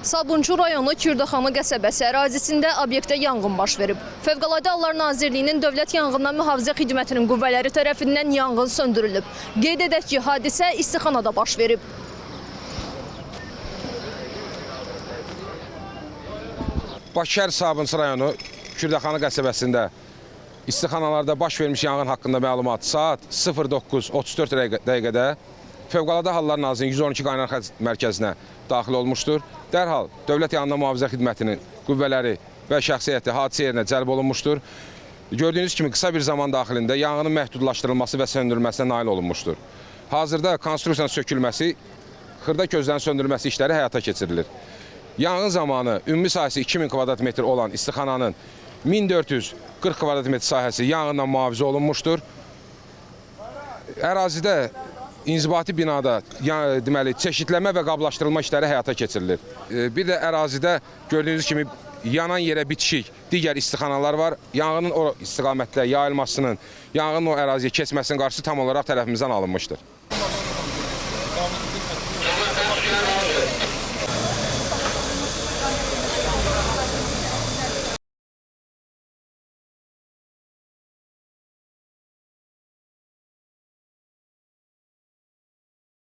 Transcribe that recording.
Sabunçu rayonu Kürdaxanı qəsəbəsi ərazisində obyektdə yanğın baş verib. Fövqəladə Hallar Nazirliyinin Dövlət Yanğından Mühafizə Xidmətinin qüvvələri tərəfindən yanğın söndürülüb. Qeyd edək ki, hadisə istixanada baş verib. Bakı Sabunçu rayonu Kürdaxanı qəsəbəsində istixanalarda baş vermiş yanğın haqqında məlumat saat 09:34 dəqiqədə Fövqəladə Hallar Nazirliyinin 112 qaynar xətt mərkəzinə daxil olmuşdur. Dərhal Dövlət Yanğından Mühafizə Xidmətinin qüvvələri və şəxsiyyəti hadisə yerinə cəlb olunmuşdur. Gördüyünüz kimi qısa bir zaman daxilində yanğının məhdudlaşdırılması və söndürülməsinə nail olunmuşdur. Hazırda konstruksiyanın sökülməsi, xırda közlərin söndürülməsi işləri həyata keçirilir. Yanğın zamanı ümumi sahəsi 2000 kvadrat metr olan istixananın 1440 kvadrat metr sahəsi yanğından mühafizə olunmuşdur. Ərazidə İnzibati binada deməli çeşidləmə və qablaşdırılma işləri həyata keçirilir. Bir də ərazidə gördüyünüz kimi yanan yerə bitişik digər istixanalar var. Yanğının o istiqamətdə yayılmasının, yanğının o əraziyə keçməsinin qarşısı tam olaraq tərəfimizdən alınmışdır.